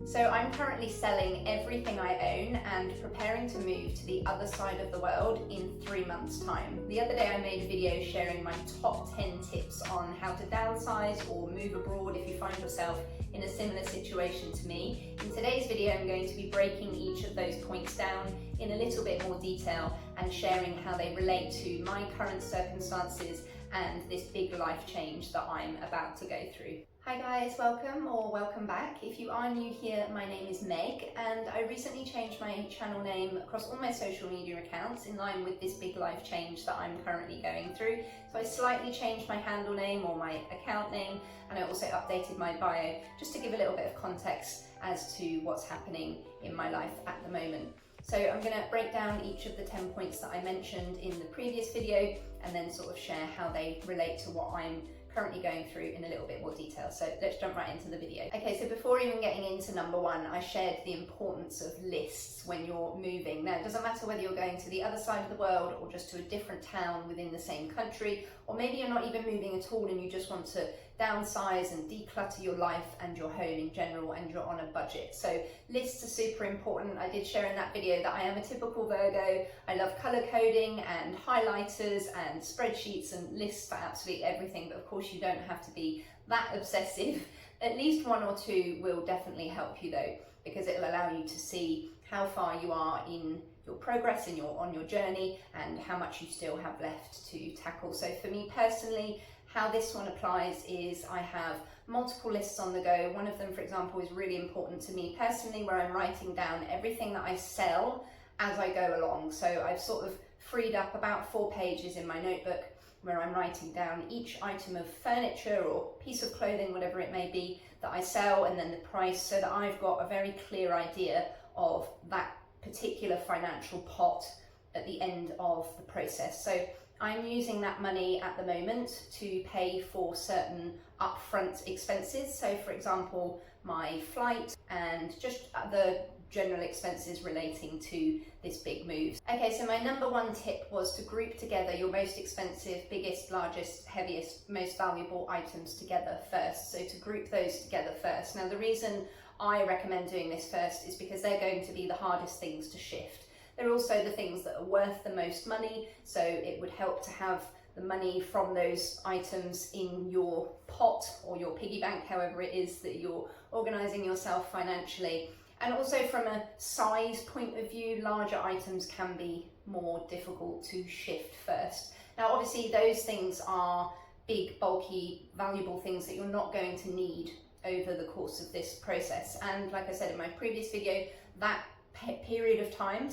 So I'm currently selling everything I own and preparing to move to the other side of the world in 3 months' time. The other day I made a video sharing my top 10 tips on how to downsize or move abroad if you find yourself in a similar situation to me. In today's video I'm going to be breaking each of those points down in a little bit more detail and sharing how they relate to my current circumstances and this big life change that I'm about to go through. Hi guys, welcome back. If you are new here, my name is Meg and I recently changed my channel name across all my social media accounts in line with this big life change that I'm currently going through. So I slightly changed my handle name or my account name, and I also updated my bio just to give a little bit of context as to what's happening in my life at the moment. So I'm going to break down each of the 10 points that I mentioned in the previous video and then sort of share how they relate to what I'm currently going through in a little bit more detail. So let's jump right into the video. Okay, so before even getting into number one, I shared the importance of lists when you're moving. Now, it doesn't matter whether you're going to the other side of the world or just to a different town within the same country, or maybe you're not even moving at all and you just want to downsize and declutter your life and your home in general and you're on a budget. So lists are super important. I did share in that video that I am a typical Virgo. I love color coding and highlighters and spreadsheets and lists for absolutely everything, but of course you don't have to be that obsessive. At least one or two will definitely help you though, because it'll allow you to see how far you are in your progress and on your journey and how much you still have left to tackle. So for me personally, how this one applies is I have multiple lists on the go. One of them, for example, is really important to me personally, where I'm writing down everything that I sell as I go along. So I've sort of freed up about 4 pages in my notebook where I'm writing down each item of furniture or piece of clothing, whatever it may be, that I sell, and then the price, so that I've got a very clear idea of that particular financial pot at the end of the process. So I'm using that money at the moment to pay for certain upfront expenses. So for example, my flight and just the general expenses relating to this big move. Okay, so my number one tip was to group together your most expensive, biggest, largest, heaviest, most valuable items together first. So to group those together first. Now the reason I recommend doing this first is because they're going to be the hardest things to shift. They're also the things that are worth the most money, so it would help to have the money from those items in your pot or your piggy bank, however it is that you're organising yourself financially. And also from a size point of view, larger items can be more difficult to shift first. Now obviously those things are big, bulky, valuable things that you're not going to need over the course of this process. And like I said in my previous video, that period of time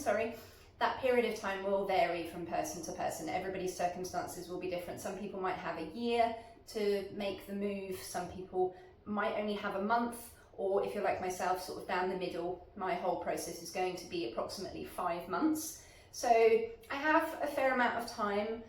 will vary from person to person. Everybody's circumstances will be different. Some people might have a year to make the move, some people might only have a month, or if you're like myself, sort of down the middle, my whole process is going to be approximately 5 months. So I have a fair amount of time,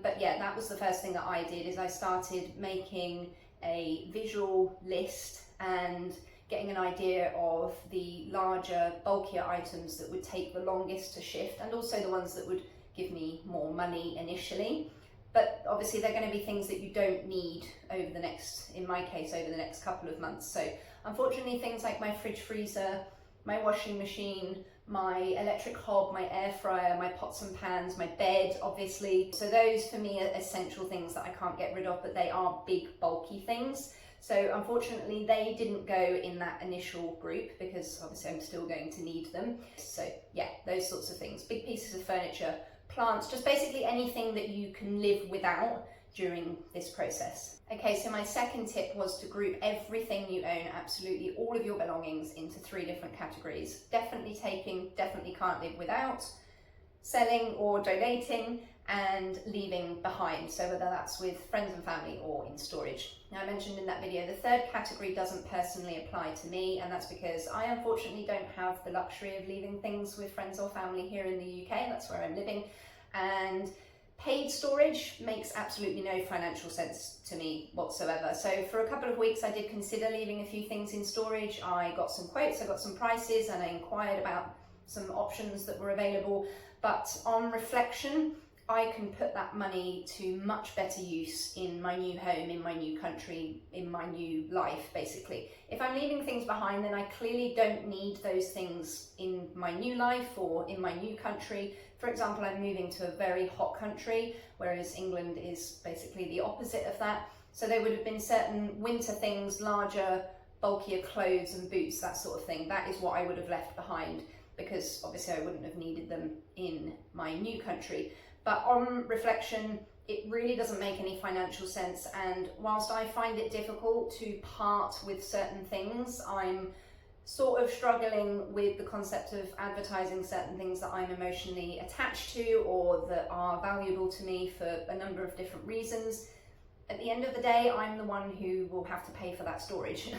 but yeah, that was the first thing that I did, is I started making a visual list and getting an idea of the larger, bulkier items that would take the longest to shift, and also the ones that would give me more money initially. But obviously they're going to be things that you don't need over the next, in my case, over the next couple of months. So unfortunately things like my fridge freezer, my washing machine, my electric hob, my air fryer, my pots and pans, my bed, obviously. So those for me are essential things that I can't get rid of, but they are big, bulky things. So unfortunately they didn't go in that initial group because obviously I'm still going to need them. So yeah, those sorts of things. Big pieces of furniture, plants, just basically anything that you can live without during this process. Okay, so my second tip was to group everything you own, absolutely all of your belongings, into 3 different categories. Definitely taking, definitely can't live without, selling or donating, and leaving behind, so whether that's with friends and family or in storage. Now I mentioned in that video the third category doesn't personally apply to me, and that's because I unfortunately don't have the luxury of leaving things with friends or family here in the UK. That's where I'm living, and paid storage makes absolutely no financial sense to me whatsoever. So for a couple of weeks I did consider leaving a few things in storage. I got some quotes, I got some prices, and I inquired about some options that were available, but on reflection I can put that money to much better use in my new home, in my new country, in my new life, basically. If I'm leaving things behind, then I clearly don't need those things in my new life or in my new country. For example, I'm moving to a very hot country, whereas England is basically the opposite of that. So there would have been certain winter things, larger, bulkier clothes and boots, that sort of thing. That is what I would have left behind, because obviously I wouldn't have needed them in my new country. But on reflection, it really doesn't make any financial sense, and whilst I find it difficult to part with certain things, I'm sort of struggling with the concept of advertising certain things that I'm emotionally attached to or that are valuable to me for a number of different reasons. At the end of the day, I'm the one who will have to pay for that storage.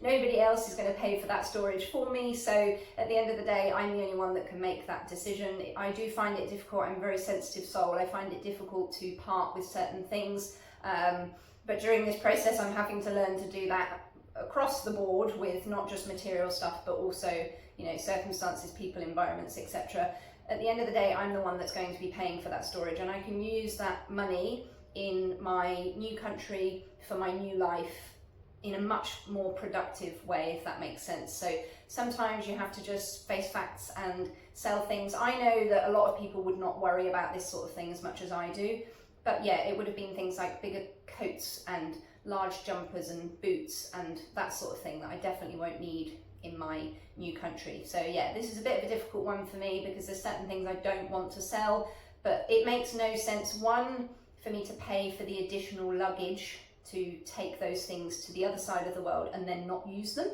Nobody else is going to pay for that storage for me, so at the end of the day, I'm the only one that can make that decision. I do find it difficult. I'm a very sensitive soul. I find it difficult to part with certain things, but during this process, I'm having to learn to do that across the board with not just material stuff, but also, you know, circumstances, people, environments, etc. At the end of the day, I'm the one that's going to be paying for that storage, and I can use that money in my new country for my new life in a much more productive way, if that makes sense. So sometimes you have to just face facts and sell things. I know that a lot of people would not worry about this sort of thing as much as I do, but yeah, it would have been things like bigger coats and large jumpers and boots and that sort of thing that I definitely won't need in my new country. So yeah, this is a bit of a difficult one for me because there's certain things I don't want to sell, but it makes no sense, one, for me to pay for the additional luggage to take those things to the other side of the world and then not use them.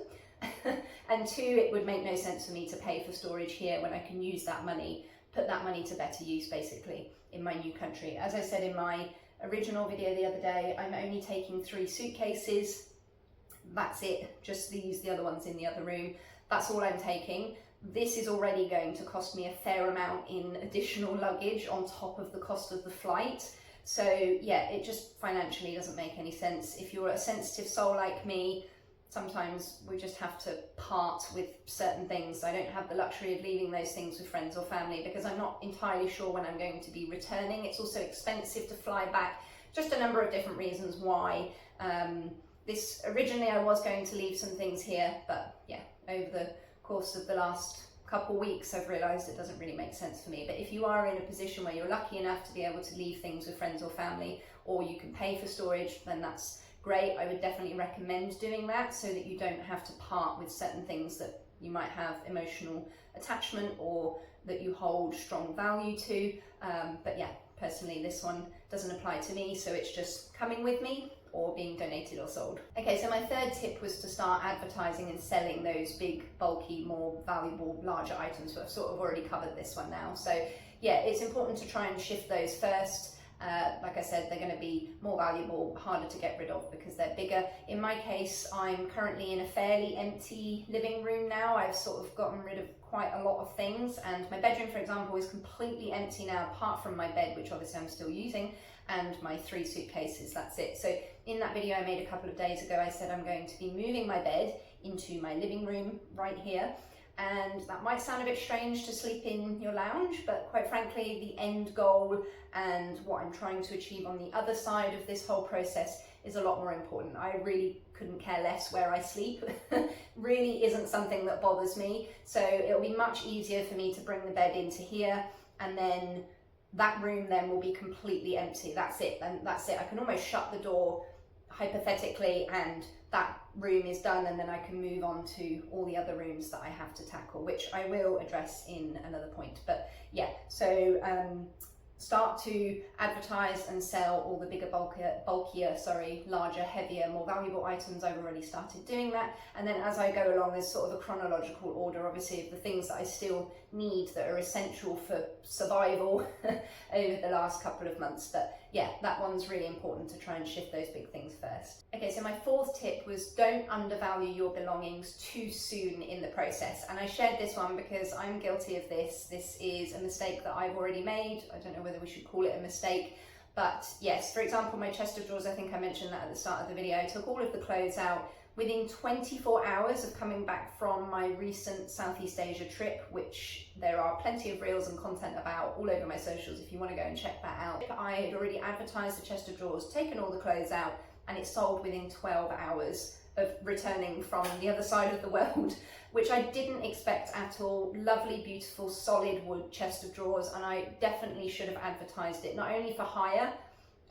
And two, it would make no sense for me to pay for storage here when I can use that money, put that money to better use basically in my new country. As I said in my original video the other day, I'm only taking 3 suitcases. That's it, just these, the other ones in the other room. That's all I'm taking. This is already going to cost me a fair amount in additional luggage on top of the cost of the flight. So yeah, it just financially doesn't make any sense. If you're a sensitive soul like me, sometimes we just have to part with certain things. I don't have the luxury of leaving those things with friends or family because I'm not entirely sure when I'm going to be returning. It's also expensive to fly back. Just a number of different reasons why. This originally I was going to leave some things here, but yeah, over the course of the last couple weeks I've realised it doesn't really make sense for me. But if you are in a position where you're lucky enough to be able to leave things with friends or family, or you can pay for storage, then that's great. I would definitely recommend doing that so that you don't have to part with certain things that you might have emotional attachment or that you hold strong value to. But yeah, personally this one doesn't apply to me, so it's just coming with me or being donated or sold. Okay, so my third tip was to start advertising and selling those big, bulky, more valuable, larger items. But I've sort of already covered this one now. So yeah, it's important to try and shift those first. Like I said, they're going to be more valuable, harder to get rid of because they're bigger. In my case, I'm currently in a fairly empty living room now. I've sort of gotten rid of quite a lot of things, and my bedroom, for example, is completely empty now, apart from my bed, which obviously I'm still using, and my 3 suitcases. That's it. So in that video I made a couple of days ago, I said I'm going to be moving my bed into my living room right here. And that might sound a bit strange to sleep in your lounge, but quite frankly, the end goal and what I'm trying to achieve on the other side of this whole process is a lot more important. I really couldn't care less where I sleep. Really isn't something that bothers me. So it'll be much easier for me to bring the bed into here, and then that room then will be completely empty. That's it, and that's it. I can almost shut the door hypothetically, and that room is done, and then I can move on to all the other rooms that I have to tackle, which I will address in another point. But yeah, so start to advertise and sell all the bigger, bulkier, larger, heavier, more valuable items. I've already started doing that, and then as I go along, there's sort of a chronological order, obviously, of the things that I still need that are essential for survival over the last couple of months. But yeah, that one's really important, to try and shift those big things first. Okay, so my 4th tip was don't undervalue your belongings too soon in the process. And I shared this one because I'm guilty of this. This is a mistake that I've already made. I don't know whether we should call it a mistake, but yes, for example, my chest of drawers, I think I mentioned that at the start of the video. I took all of the clothes out Within 24 hours of coming back from my recent Southeast Asia trip, which there are plenty of reels and content about all over my socials if you want to go and check that out, I had already advertised the chest of drawers, taken all the clothes out, and it sold within 12 hours of returning from the other side of the world, which I didn't expect at all. Lovely, beautiful, solid wood chest of drawers, and I definitely should have advertised it, not only for a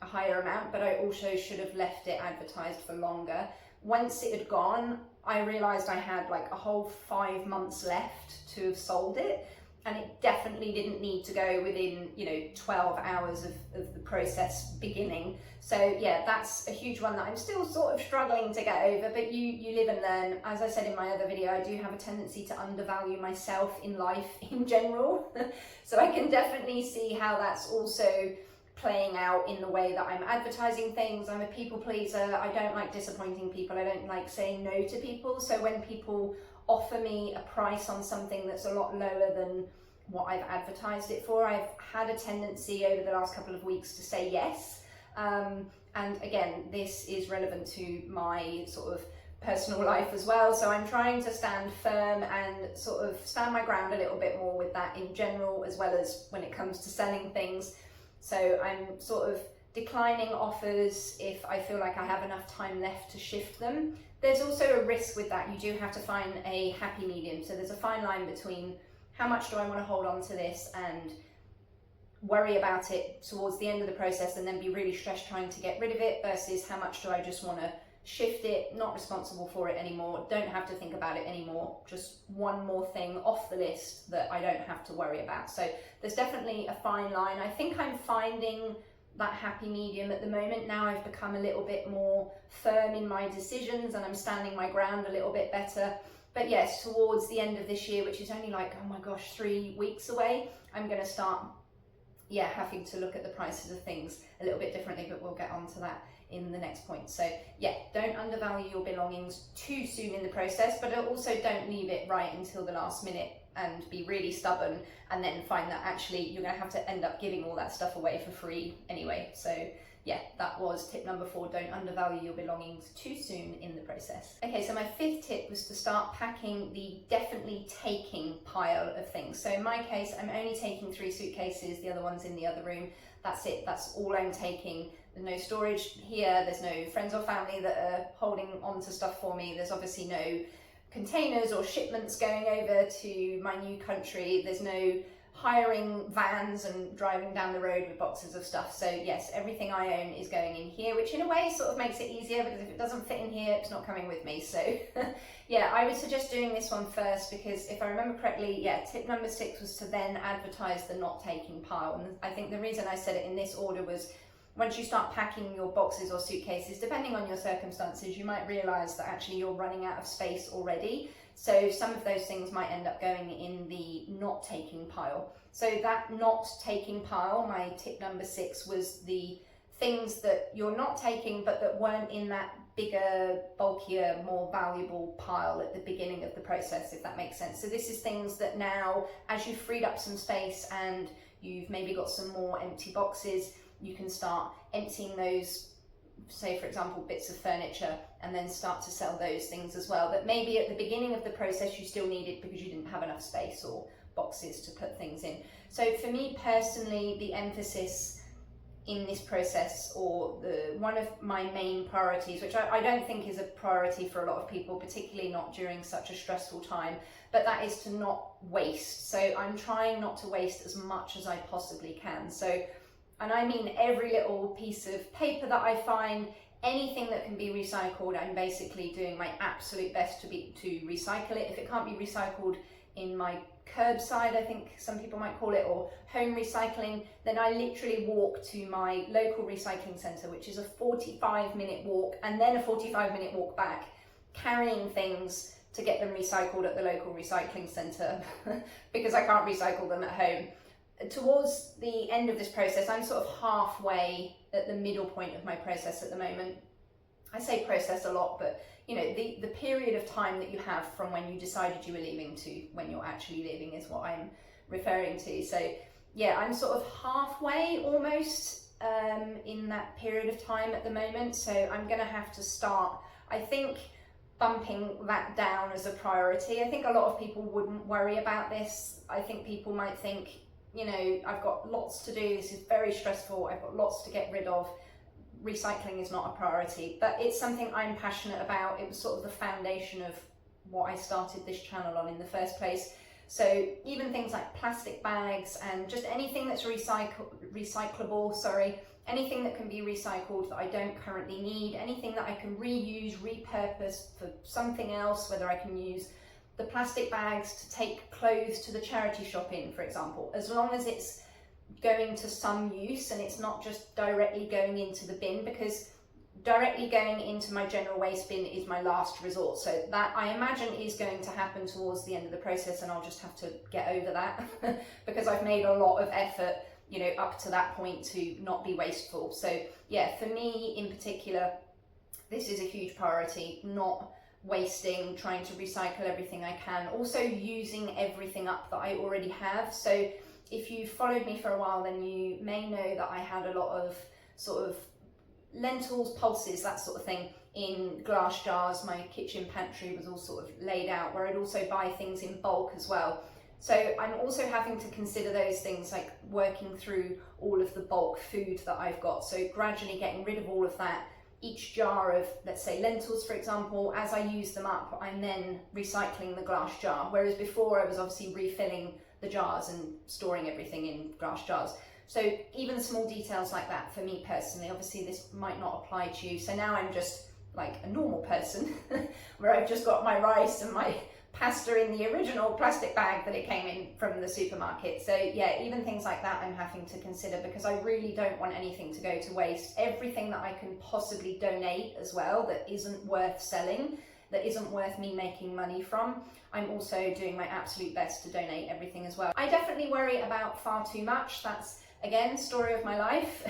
higher amount, but I also should have left it advertised for longer. Once it had gone, I realized I had like a whole 5 months left to have sold it, and it definitely didn't need to go within, 12 hours of the process beginning. So yeah, that's a huge one that I'm still sort of struggling to get over, but you live and learn. As I said in my other video, I do have a tendency to undervalue myself in life in general. So I can definitely see how that's also playing out in the way that I'm advertising things. I'm a people pleaser. I don't like disappointing people. I don't like saying no to people. So when people offer me a price on something that's a lot lower than what I've advertised it for, I've had a tendency over the last couple of weeks to say yes. And again, this is relevant to my sort of personal life as well. So I'm trying to stand firm and sort of stand my ground a little bit more with that in general, as well as when it comes to selling things. So I'm sort of declining offers if I feel like I have enough time left to shift them. There's also a risk with that. You do have to find a happy medium. So there's a fine line between how much do I want to hold on to this and worry about it towards the end of the process and then be really stressed trying to get rid of it, versus how much do I just want to shift it, not responsible for it anymore, don't have to think about it anymore, just one more thing off the list that I don't have to worry about. So there's definitely a fine line. I think I'm finding that happy medium at the moment. Now I've become a little bit more firm in my decisions and I'm standing my ground a little bit better. But yes, towards the end of this year, which is only like, oh my gosh, 3 weeks away, I'm going to start having to look at the prices of things a little bit differently, but we'll get onto that in the next point. So yeah, don't undervalue your belongings too soon in the process, but also don't leave it right until the last minute and be really stubborn and then find that actually you're going to have to end up giving all that stuff away for free anyway. So yeah, that was tip number 4, don't undervalue your belongings too soon in the process. Okay, so my 5th tip was to start packing the definitely taking pile of things. So in my case, I'm only taking 3 suitcases, the other one's in the other room. That's it, that's all I'm taking. There's no storage here, there's no friends or family that are holding on to stuff for me. There's obviously no containers or shipments going over to my new country. There's no hiring vans and driving down the road with boxes of stuff. So yes, everything I own is going in here, which in a way sort of makes it easier, because if it doesn't fit in here, it's not coming with me. So yeah, I would suggest doing this one first, because if I remember correctly, yeah, tip number 6 was to then advertise the not taking pile. And I think the reason I said it in this order was, once you start packing your boxes or suitcases, depending on your circumstances, you might realize that actually you're running out of space already. So some of those things might end up going in the not taking pile. So that not taking pile, my tip number 6, was the things that you're not taking but that weren't in that bigger, bulkier, more valuable pile at the beginning of the process, if that makes sense. So this is things that now, as you've freed up some space and you've maybe got some more empty boxes, you can start emptying those, say for example, bits of furniture, and then start to sell those things as well. But maybe at the beginning of the process you still need it because you didn't have enough space or boxes to put things in. So for me personally, the emphasis in this process, or one of my main priorities, which I don't think is a priority for a lot of people, particularly not during such a stressful time, but that is to not waste. So I'm trying not to waste as much as I possibly can. So, and I mean every little piece of paper that I find, anything that can be recycled, I'm basically doing my absolute best to recycle it. If it can't be recycled in my curbside, I think some people might call it, or home recycling, then I literally walk to my local recycling centre, which is a 45-minute walk and then a 45-minute walk back, carrying things to get them recycled at the local recycling centre because I can't recycle them at home. Towards the end of this process, I'm sort of halfway at the middle point of my process at the moment. I say process a lot, but you know, the period of time that you have from when you decided you were leaving to when you're actually leaving is what I'm referring to. So yeah, I'm sort of halfway almost in that period of time at the moment. So I'm going to have to start, I think bumping that down as a priority. I think a lot of people wouldn't worry about this. I think people might think, you know, I've got lots to do, this is very stressful, I've got lots to get rid of. Recycling is not a priority, but it's something I'm passionate about. It was sort of the foundation of what I started this channel on in the first place. So even things like plastic bags and just anything that's recyclable, anything that can be recycled that I don't currently need, anything that I can reuse, repurpose for something else, whether I can use the plastic bags to take clothes to the charity shop in, for example, as long as it's going to some use and it's not just directly going into the bin, because directly going into my general waste bin is my last resort. So that, I imagine, is going to happen towards the end of the process, and I'll just have to get over that because I've made a lot of effort, you know, up to that point to not be wasteful. So yeah, for me in particular, this is a huge priority, not wasting, trying to recycle everything I can, also using everything up that I already have. So if you followed me for a while, then you may know that I had a lot of sort of lentils, pulses, that sort of thing in glass jars. My kitchen pantry was all sort of laid out, where I'd also buy things in bulk as well. So I'm also having to consider those things, like working through all of the bulk food that I've got. So gradually getting rid of all of that. Each jar of, let's say, lentils, for example, as I use them up, I'm then recycling the glass jar. Whereas before I was obviously refilling the jars and storing everything in glass jars. So even small details like that for me personally, obviously this might not apply to you. So now I'm just like a normal person where I've just got my rice and my pasta in the original plastic bag that it came in from the supermarket. So yeah, even things like that I'm having to consider, because I really don't want anything to go to waste. Everything that I can possibly donate as well that isn't worth selling, that isn't worth me making money from, I'm also doing my absolute best to donate everything as well. I definitely worry about far too much. That's, again, story of my life.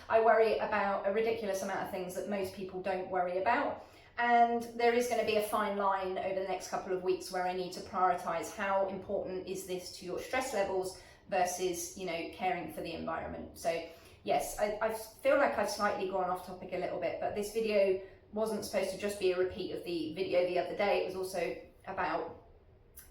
I worry about a ridiculous amount of things that most people don't worry about. And there is going to be a fine line over the next couple of weeks where I need to prioritize how important is this to your stress levels versus, you know, caring for the environment. So yes, I feel like I've slightly gone off topic a little bit, but this video wasn't supposed to just be a repeat of the video the other day. It was also about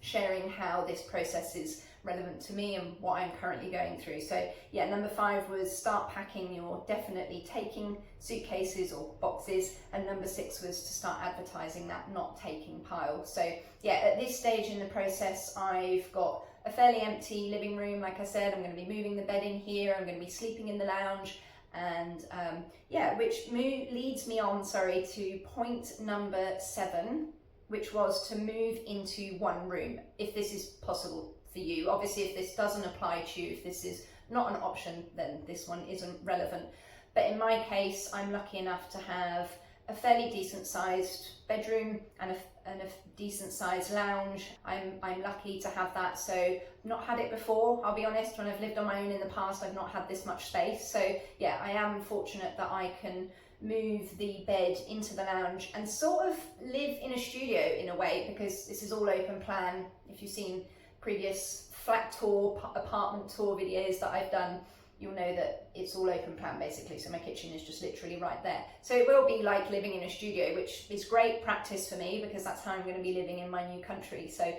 sharing how this process is relevant to me and what I'm currently going through. So yeah, number 5 was start packing your definitely taking suitcases or boxes, and number 6 was to start advertising that not taking pile. So yeah, at this stage in the process, I've got a fairly empty living room. Like I said, I'm going to be moving the bed in here, I'm going to be sleeping in the lounge, and yeah, which leads me on, to point number 7, which was to move into one room, if this is possible for you. Obviously, if this doesn't apply to you, if this is not an option, then this one isn't relevant. But in my case, I'm lucky enough to have a fairly decent sized bedroom and a decent sized lounge. I'm lucky to have that. So I've not had it before, I'll be honest. When I've lived on my own in the past, I've not had this much space. So yeah, I am fortunate that I can move the bed into the lounge and sort of live in a studio in a way, because this is all open plan. If you've seen previous flat tour, apartment tour videos that I've done, you'll know that it's all open plan basically. So my kitchen is just literally right there. So it will be like living in a studio, which is great practice for me because that's how I'm going to be living in my new country. So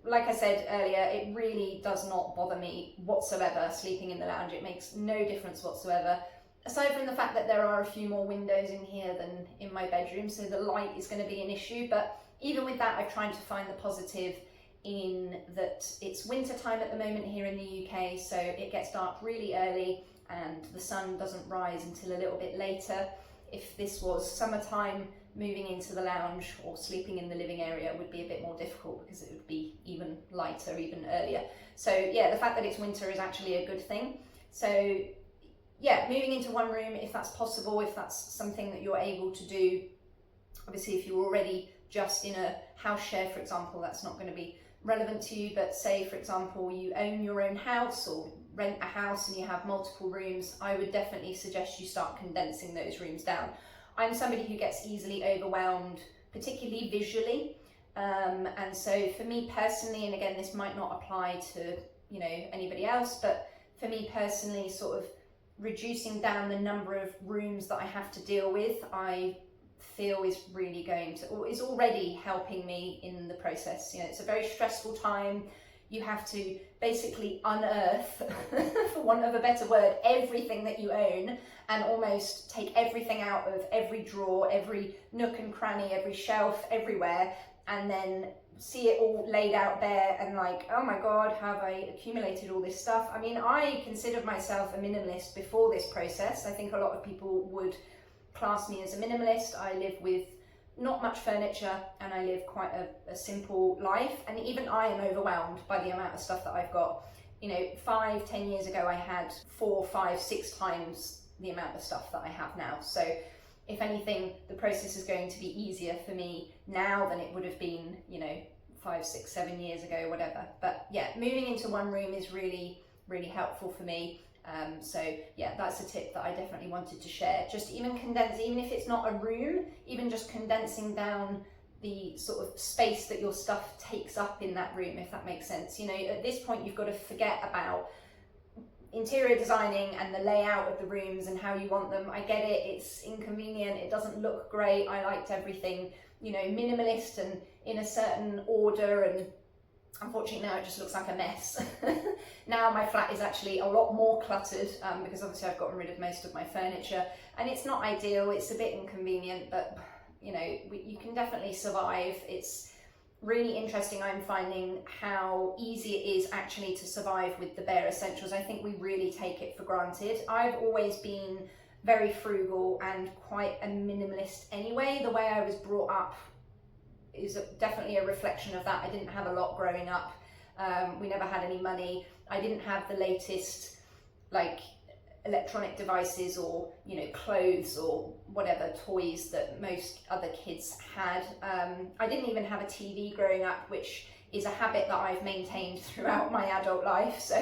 like I said earlier, it really does not bother me whatsoever sleeping in the lounge. It makes no difference whatsoever. Aside from the fact that there are a few more windows in here than in my bedroom, so the light is going to be an issue. But even with that, I've tried to find the positive in that it's winter time at the moment here in the UK, so it gets dark really early and the sun doesn't rise until a little bit later. If this was summertime, moving into the lounge or sleeping in the living area would be a bit more difficult because it would be even lighter, even earlier. So yeah, the fact that it's winter is actually a good thing. So yeah, moving into one room, if that's possible, if that's something that you're able to do. Obviously, if you're already just in a house share, for example, that's not going to be relevant to you. But say, for example, you own your own house or rent a house and you have multiple rooms, I would definitely suggest you start condensing those rooms down. I'm somebody who gets easily overwhelmed, particularly visually. And so for me personally, and again, this might not apply to, you know, anybody else, but for me personally, sort of reducing down the number of rooms that I have to deal with, I feel is really going to, or is already helping me in the process. You know, it's a very stressful time. You have to basically unearth, for want of a better word, everything that you own, and almost take everything out of every drawer, every nook and cranny, every shelf, everywhere, and then see it all laid out there and like, oh my God, have I accumulated all this stuff? I mean, I considered myself a minimalist before this process. I think a lot of people would class me as a minimalist. I live with not much furniture and I live quite a simple life, and even I am overwhelmed by the amount of stuff that I've got. You know, 5-10 years ago I had 4, 5, 6 times the amount of stuff that I have now. So if anything, the process is going to be easier for me now than it would have been, you know, 5, 6, 7 years ago, whatever. But yeah, moving into one room is really, really helpful for me. So yeah, that's a tip that I definitely wanted to share. Just even condense, even if it's not a room, even just condensing down the sort of space that your stuff takes up in that room, if that makes sense. You know, at this point you've got to forget about interior designing and the layout of the rooms and how you want them. I get it, it's inconvenient, it doesn't look great. I liked everything, you know, minimalist and in a certain order, and unfortunately now it just looks like a mess. Now my flat is actually a lot more cluttered because obviously I've gotten rid of most of my furniture, and it's not ideal, it's a bit inconvenient, but you know, you can definitely survive. It's really interesting, I'm finding how easy it is actually to survive with the bare essentials. I think we really take it for granted. I've always been very frugal and quite a minimalist anyway. The way I was brought up is definitely a reflection of that. I didn't have a lot growing up. We never had any money. I didn't have the latest like electronic devices or, you know, clothes or whatever toys that most other kids had. I didn't even have a TV growing up, which is a habit that I've maintained throughout my adult life. So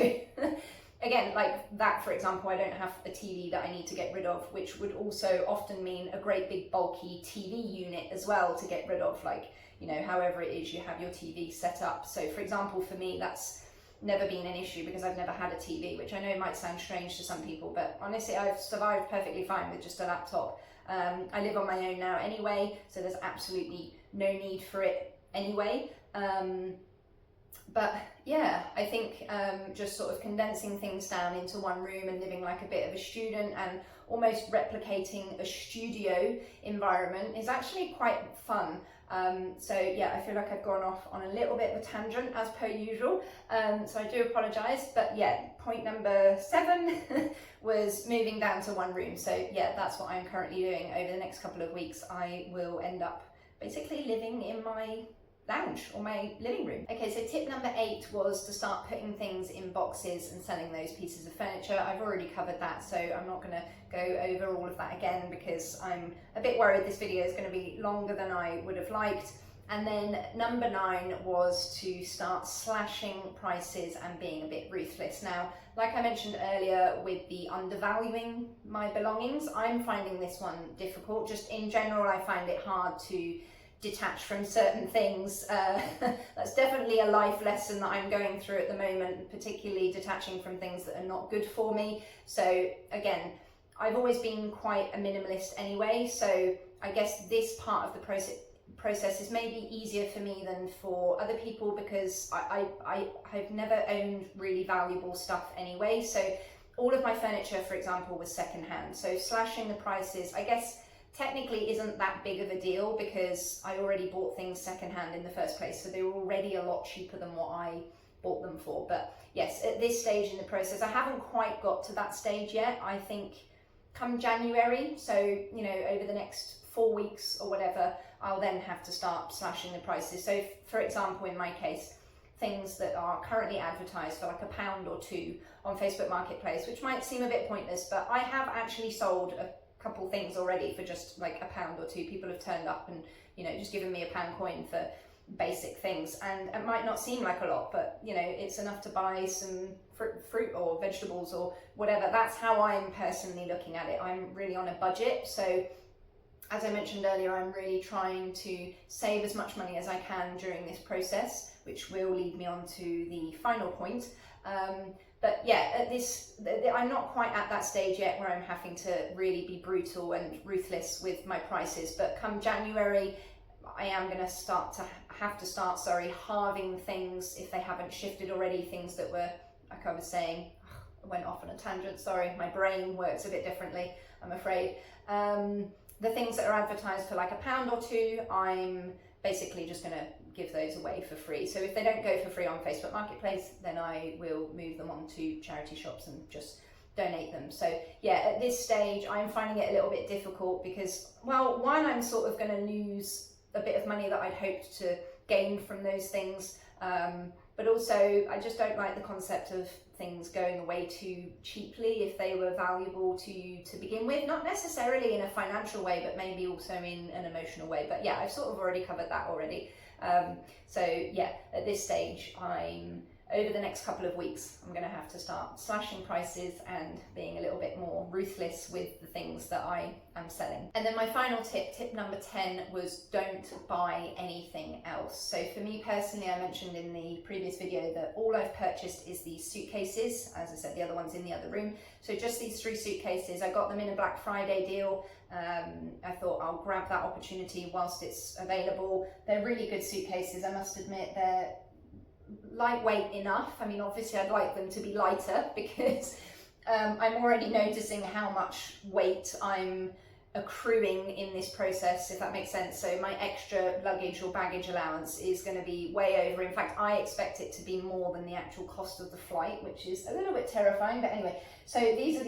again, like that, for example, I don't have a TV that I need to get rid of, which would also often mean a great big bulky TV unit as well to get rid of, like, you know, however it is you have your TV set up. So for example, for me, that's never been an issue because I've never had a TV, which I know might sound strange to some people, but honestly I've survived perfectly fine with just a laptop. I live on my own now anyway, so there's absolutely no need for it anyway. But yeah, I think just sort of condensing things down into one room and living like a bit of a student and almost replicating a studio environment is actually quite fun. So yeah, I feel like I've gone off on a little bit of a tangent as per usual, so I do apologise. But yeah, point number 7 was moving down to one room. So yeah, that's what I'm currently doing. Over the next couple of weeks I will end up basically living in my lounge or my living room. Okay, so tip number 8 was to start putting things in boxes and selling those pieces of furniture. I've already covered that, so I'm not going to go over all of that again because I'm a bit worried this video is going to be longer than I would have liked. And then number 9 was to start slashing prices and being a bit ruthless. Now, like I mentioned earlier with the undervaluing my belongings, I'm finding this one difficult. Just in general, I find it hard to detach from certain things. That's definitely a life lesson that I'm going through at the moment, particularly detaching from things that are not good for me. So again, I've always been quite a minimalist anyway, so I guess this part of the process is maybe easier for me than for other people because I've never owned really valuable stuff anyway. So all of my furniture, for example, was secondhand. So slashing the prices, I guess, technically isn't that big of a deal because I already bought things secondhand in the first place, so they were already a lot cheaper than what I bought them for. But yes, at this stage in the process, I haven't quite got to that stage yet. I think come January, so you know, over the next 4 weeks or whatever, I'll then have to start slashing the prices. So for example, in my case, things that are currently advertised for like £1 or £2 on Facebook Marketplace, which might seem a bit pointless, but I have actually sold a couple things already for just like £1 or £2. People have turned up and, you know, just given me a pound coin for basic things, and it might not seem like a lot, but you know, it's enough to buy some fruit or vegetables or whatever. That's how I'm personally looking at it. I'm really on a budget, so as I mentioned earlier, I'm really trying to save as much money as I can during this process, which will lead me on to the final point. But yeah, I'm not quite at that stage yet where I'm having to really be brutal and ruthless with my prices. But come January, I am going to have to start halving things if they haven't shifted already. Things that were, like I was saying, I went off on a tangent. Sorry, my brain works a bit differently, I'm afraid. The things that are advertised for like £1 or £2, I'm basically just going to give those away for free. So if they don't go for free on Facebook Marketplace, then I will move them on to charity shops and just donate them. So yeah, at this stage, I'm finding it a little bit difficult because, well, one, I'm sort of going to lose a bit of money that I'd hoped to gain from those things. But also, I just don't like the concept of things going away too cheaply if they were valuable to you to begin with. Not necessarily in a financial way, but maybe also in an emotional way. But yeah, I've sort of already covered that already. So yeah, at this stage, over the next couple of weeks, I'm going to have to start slashing prices and being a little bit more ruthless with the things that I am selling. And then my final tip number 10, was don't buy anything else. So for me personally, I mentioned in the previous video that all I've purchased is these suitcases. As I said, the other one's in the other room. So just these 3 suitcases. I got them in a Black Friday deal. I thought I'll grab that opportunity whilst it's available. They're really good suitcases, I must admit. They're lightweight enough. I mean, obviously I'd like them to be lighter because I'm already noticing how much weight I'm accruing in this process, if that makes sense. So my extra luggage or baggage allowance is going to be way over. In fact, I expect it to be more than the actual cost of the flight, which is a little bit terrifying. But anyway, so this is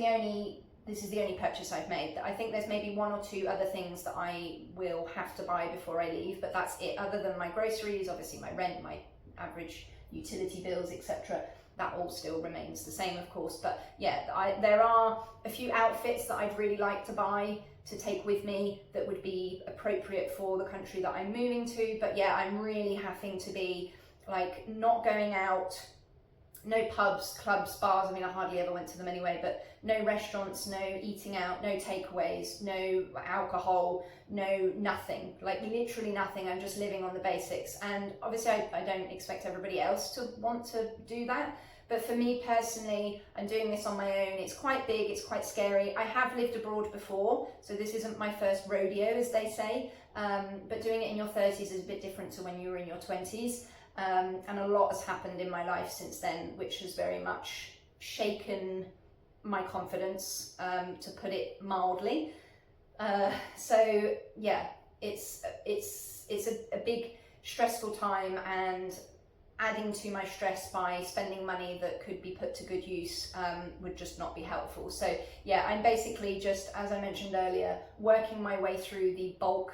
the only purchase I've made. I think there's maybe 1 or 2 other things that I will have to buy before I leave, but that's it. Other than my groceries, obviously my rent, my average utility bills, etc., that all still remains the same, of course. But yeah, there are a few outfits that I'd really like to buy to take with me that would be appropriate for the country that I'm moving to. But yeah, I'm really having to be like not going out, no pubs, clubs, bars. I mean, I hardly ever went to them anyway, but no restaurants, no eating out, no takeaways, no alcohol, no nothing, like literally nothing. I'm just living on the basics. And obviously I don't expect everybody else to want to do that. But for me personally, I'm doing this on my own. It's quite big, it's quite scary. I have lived abroad before, so this isn't my first rodeo, as they say. But doing it in your 30s is a bit different to when you were in your 20s. And a lot has happened in my life since then, which has very much shaken my confidence, to put it mildly. So yeah, it's a big stressful time, and adding to my stress by spending money that could be put to good use would just not be helpful. So yeah, I'm basically just, as I mentioned earlier, working my way through the bulk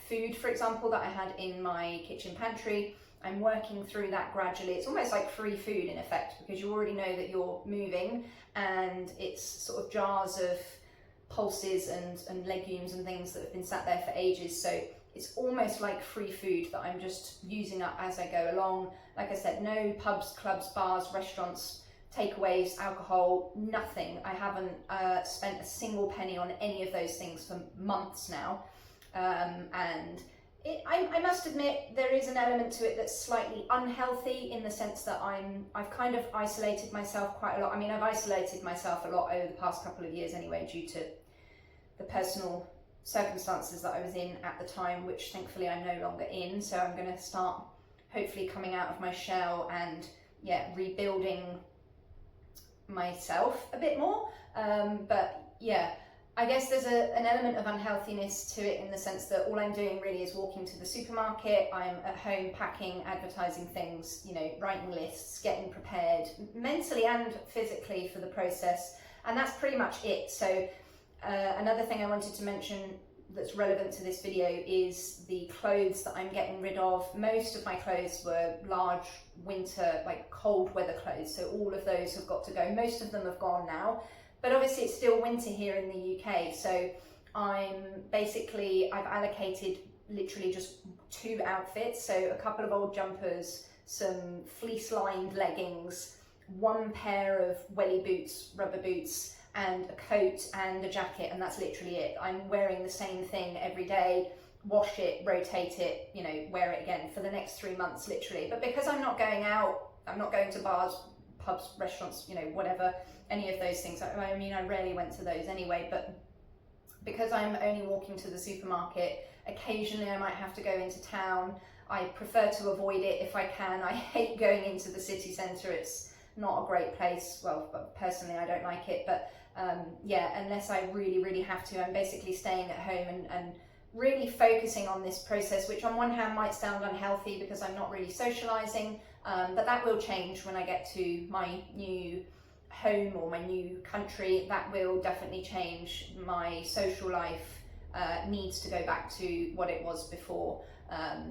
food, for example, that I had in my kitchen pantry. I'm working through that gradually. It's almost like free food in effect, because you already know that you're moving, and it's sort of jars of pulses and legumes and things that have been sat there for ages. So it's almost like free food that I'm just using up as I go along. Like I said, no pubs, clubs, bars, restaurants, takeaways, alcohol, nothing. I haven't spent a single penny on any of those things for months now. And I must admit, there is an element to it that's slightly unhealthy, in the sense that I've kind of isolated myself quite a lot. I mean, I've isolated myself a lot over the past couple of years anyway, due to the personal circumstances that I was in at the time, which thankfully I'm no longer in. So I'm going to start hopefully coming out of my shell and rebuilding myself a bit more. But yeah, I guess there's an element of unhealthiness to it, in the sense that all I'm doing really is walking to the supermarket. I'm at home packing, advertising things, writing lists, getting prepared mentally and physically for the process. And that's pretty much it. So another thing I wanted to mention that's relevant to this video is the clothes that I'm getting rid of. Most of my clothes were large winter, like cold weather clothes. So all of those have got to go. Most of them have gone now. But obviously it's still winter here in the UK, so I've allocated literally just 2 outfits, so a couple of old jumpers, some fleece-lined leggings, 1 pair of welly boots, rubber boots, and a coat and a jacket, and that's literally it. I'm wearing the same thing every day, wash it, rotate it, wear it again for the next 3 months, literally. But because I'm not going out, I'm not going to bars, pubs, restaurants, you know, whatever, any of those things. I mean, I rarely went to those anyway, but because I'm only walking to the supermarket, occasionally I might have to go into town. I prefer to avoid it if I can. I hate going into the city centre. It's not a great place. Well, personally I don't like it, but yeah, unless I really have to, I'm basically staying at home and really focusing on this process, which on one hand might sound unhealthy because I'm not really socialising, but that will change when I get to my new home or my new country. That will definitely change. My social life needs to go back to what it was before,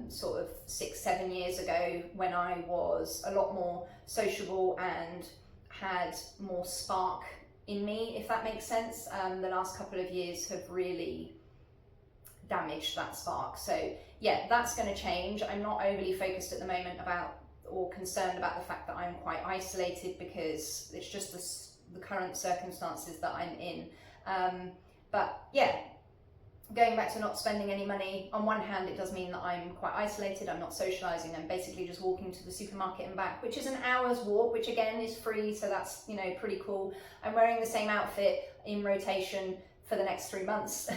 sort of 6-7 years ago, when I was a lot more sociable and had more spark in me, if that makes sense. The last couple of years have really damaged that spark. So yeah, that's going to change. I'm not overly focused at the moment about or concerned about the fact that I'm quite isolated, because it's just the current circumstances that I'm in. But yeah, going back to not spending any money, on one hand it does mean that I'm quite isolated, I'm not socialising, I'm basically just walking to the supermarket and back, which is an hour's walk, which again is free, so that's, you know, pretty cool. I'm wearing the same outfit in rotation for the next 3 months.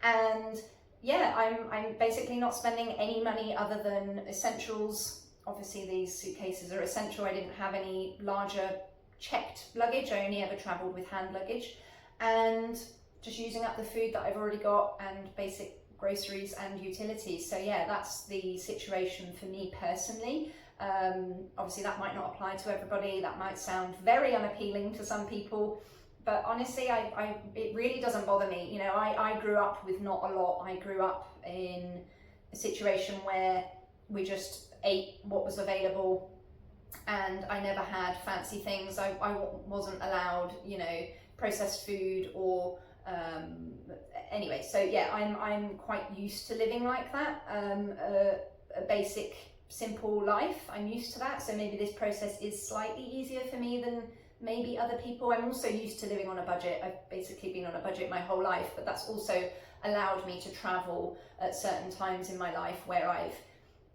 And yeah, I'm basically not spending any money other than essentials. Obviously these suitcases are essential. I didn't have any larger checked luggage, I only ever travelled with hand luggage, and just using up the food that I've already got and basic groceries and utilities. So yeah, that's the situation for me personally. Obviously that might not apply to everybody, that might sound very unappealing to some people, but honestly, it really doesn't bother me. You know, I grew up with not a lot. I grew up in a situation where we just ate what was available, and I never had fancy things. I wasn't allowed, you know, processed food or anyway. So yeah, I'm quite used to living like that. A basic, simple life. I'm used to that. So maybe this process is slightly easier for me than maybe other people. I'm also used to living on a budget. I've basically been on a budget my whole life, but that's also allowed me to travel at certain times in my life where I've,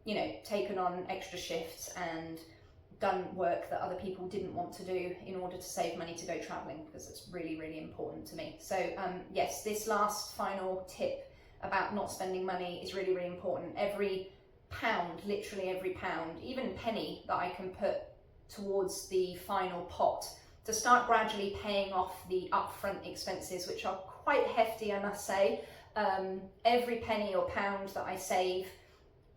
you know, taken on extra shifts and done work that other people didn't want to do in order to save money to go traveling, because it's really important to me. So yes, this last final tip about not spending money is really important. Every pound, literally every pound, even penny that I can put towards the final pot to start gradually paying off the upfront expenses, which are quite hefty, I must say. Every penny or pound that I save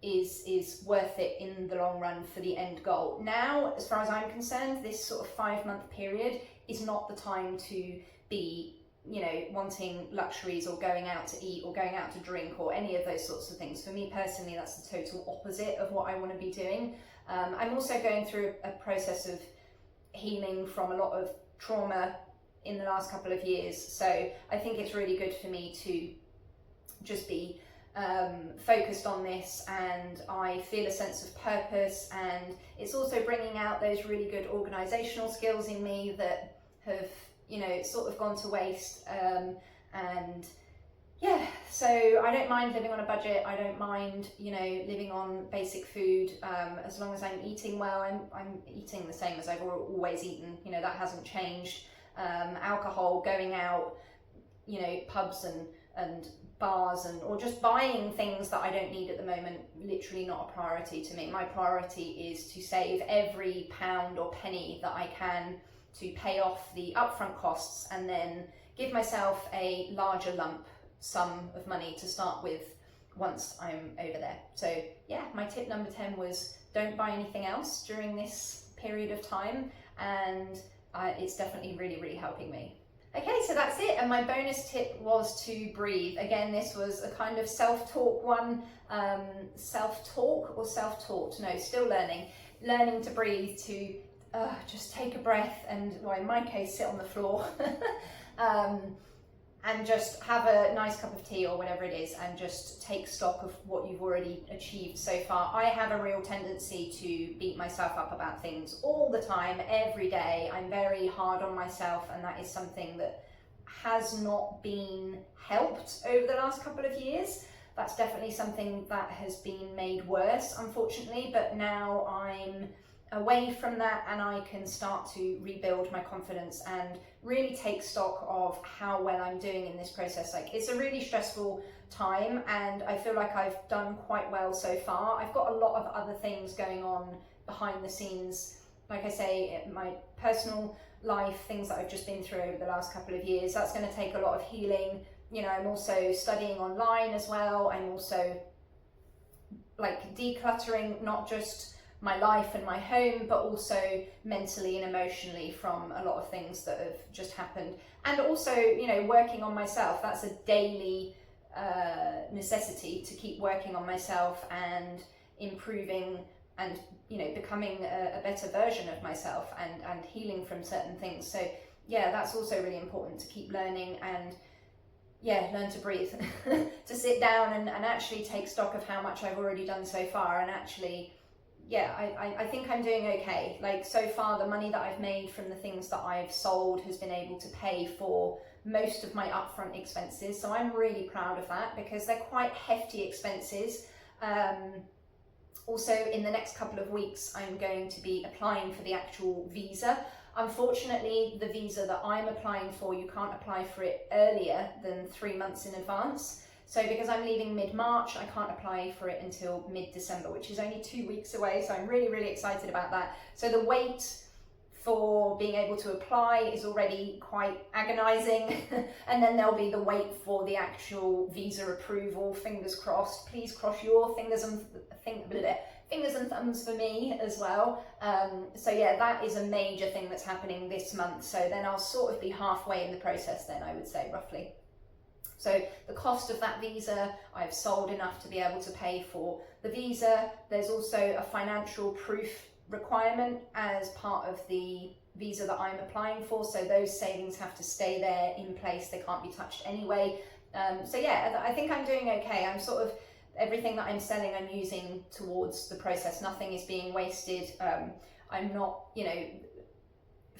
is worth it in the long run for the end goal. Now, as far as I'm concerned, this sort of 5-month period is not the time to be, you know, wanting luxuries or going out to eat or going out to drink or any of those sorts of things. For me personally, that's the total opposite of what I want to be doing. I'm also going through a process of healing from a lot of trauma in the last couple of years. So I think it's really good for me to just be focused on this, and I feel a sense of purpose, and it's also bringing out those really good organisational skills in me that have, you know, sort of gone to waste. And yeah, so I don't mind living on a budget. I don't mind, you know, living on basic food, as long as I'm eating well. I'm eating the same as I've always eaten, you know, that hasn't changed. Alcohol, going out, you know, pubs and bars or just buying things that I don't need at the moment, literally not a priority to me. My priority is to save every pound or penny that I can to pay off the upfront costs, and then give myself a larger lump sum of money to start with once I'm over there. So yeah, my tip number 10 was don't buy anything else during this period of time, and it's definitely really helping me. Okay, so that's it, and my bonus tip was to breathe. Again, this was a kind of self-talk one, self-talk or self-taught, no, still learning to breathe, to just take a breath and, well, in my case, sit on the floor and just have a nice cup of tea or whatever it is, and just take stock of what you've already achieved so far. I have a real tendency to beat myself up about things all the time, every day. I'm very hard on myself, and that is something that has not been helped over the last couple of years. That's definitely something that has been made worse, unfortunately, but now I'm away from that, and I can start to rebuild my confidence and really take stock of how well I'm doing in this process. Like, it's a really stressful time, and I feel like I've done quite well so far. I've got a lot of other things going on behind the scenes. Like I say, my personal life, things that I've just been through over the last couple of years, that's going to take a lot of healing. You know, I'm also studying online as well. I'm also like decluttering, not just my life and my home, but also mentally and emotionally from a lot of things that have just happened. And also, you know, working on myself. That's a daily necessity, to keep working on myself and improving and, you know, becoming a better version of myself and healing from certain things. So yeah, that's also really important, to keep learning and learn to breathe, to sit down and actually take stock of how much I've already done so far. And actually, I think I'm doing okay. Like, so far, the money that I've made from the things that I've sold has been able to pay for most of my upfront expenses. So I'm really proud of that, because they're quite hefty expenses. Also, in the next couple of weeks, I'm going to be applying for the actual visa. Unfortunately, the visa that I'm applying for, you can't apply for it earlier than 3 months in advance. So because I'm leaving mid-March, I can't apply for it until mid-December, which is only 2 weeks away. So I'm really, really excited about that. So the wait for being able to apply is already quite agonizing. And then there'll be the wait for the actual visa approval. Fingers crossed. Please cross your fingers and thumbs for me as well. So yeah, that is a major thing that's happening this month. So then I'll sort of be halfway in the process then, I would say, roughly. So the cost of that visa, I've sold enough to be able to pay for the visa. There's also a financial proof requirement as part of the visa that I'm applying for. So those savings have to stay there in place. They can't be touched anyway. So yeah, I think I'm doing okay. I'm sort of, everything that I'm selling, I'm using towards the process. Nothing is being wasted. I'm not, you know,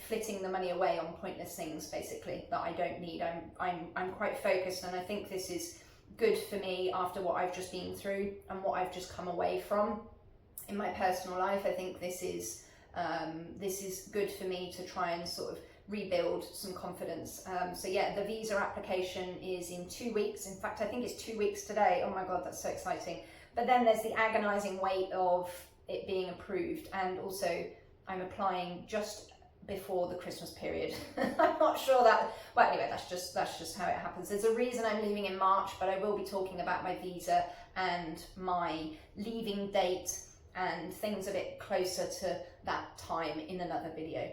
flitting the money away on pointless things, basically, that I don't need. I'm quite focused, and I think this is good for me after what I've just been through and what I've just come away from in my personal life. I think this is good for me to try and sort of rebuild some confidence. So yeah, the visa application is in 2 weeks. In fact, I think it's 2 weeks today. Oh my God, that's so exciting. But then there's the agonizing wait of it being approved. And also I'm applying just before the Christmas period. I'm not sure that, well, anyway, that's just how it happens. There's a reason I'm leaving in March, but I will be talking about my visa and my leaving date and things a bit closer to that time in another video.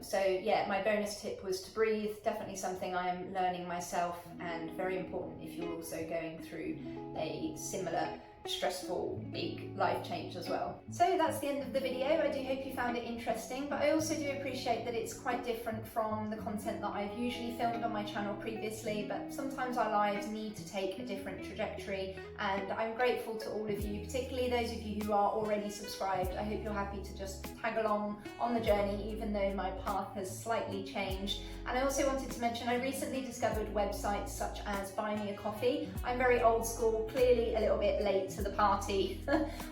So yeah, my bonus tip was to breathe. Definitely something I am learning myself, and very important if you're also going through a similar stressful big life change as well. So that's the end of the video. I do hope you found it interesting, but I also do appreciate that it's quite different from the content that I've usually filmed on my channel previously, but sometimes our lives need to take a different trajectory, and I'm grateful to all of you, particularly those of you who are already subscribed. I hope you're happy to just tag along on the journey, even though my path has slightly changed. And I also wanted to mention, I recently discovered websites such as Buy Me a Coffee. I'm very old school, clearly a little bit late to the party.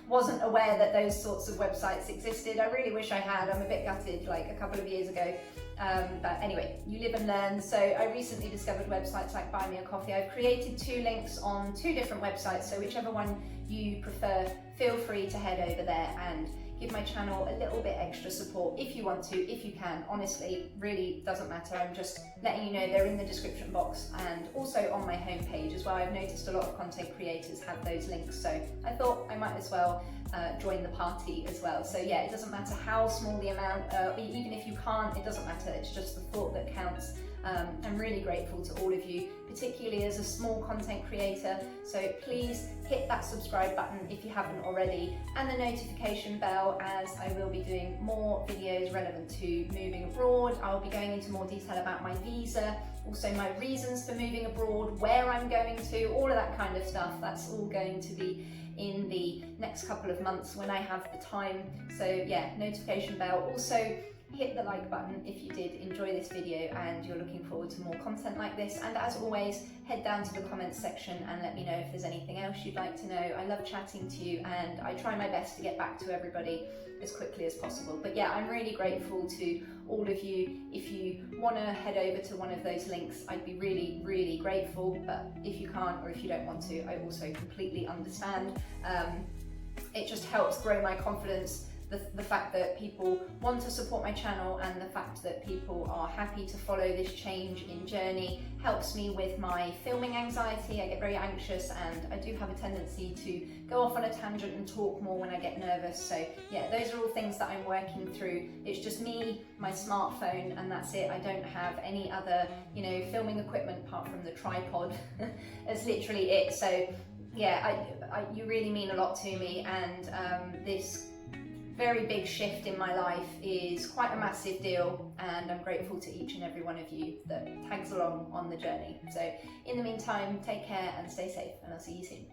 Wasn't aware that those sorts of websites existed. I really wish I had. I'm a bit gutted, like a couple of years ago. But anyway, you live and learn. So I recently discovered websites like Buy Me a Coffee. I've created 2 links on 2 different websites, so whichever one you prefer, feel free to head over there and give my channel a little bit extra support if you want to, if you can. Honestly, really doesn't matter. I'm just letting you know they're in the description box and also on my homepage as well. I've noticed a lot of content creators have those links, so I thought I might as well join the party as well. So yeah, it doesn't matter how small the amount, even if you can't, it doesn't matter. It's just the thought that counts. I'm really grateful to all of you, particularly as a small content creator. So please hit that subscribe button if you haven't already, and the notification bell, as I will be doing more videos relevant to moving abroad. I'll be going into more detail about my visa, also my reasons for moving abroad, where I'm going to, all of that kind of stuff. That's all going to be in the next couple of months when I have the time. So yeah, notification bell. Also, hit the like button if you did enjoy this video and you're looking forward to more content like this. And as always, head down to the comments section and let me know if there's anything else you'd like to know. I love chatting to you and I try my best to get back to everybody as quickly as possible. But yeah, I'm really grateful to all of you. If you want to head over to one of those links, I'd be really, really grateful. But if you can't, or if you don't want to, I also completely understand. It just helps grow my confidence. The fact that people want to support my channel and the fact that people are happy to follow this change in journey helps me with my filming anxiety. I get very anxious and I do have a tendency to go off on a tangent and talk more when I get nervous. So yeah, those are all things that I'm working through. It's just me, my smartphone, and that's it. I don't have any other, filming equipment apart from the tripod. That's literally it. So yeah, you really mean a lot to me, and this very big shift in my life is quite a massive deal, and I'm grateful to each and every one of you that tags along on the journey. So in the meantime, take care and stay safe, and I'll see you soon.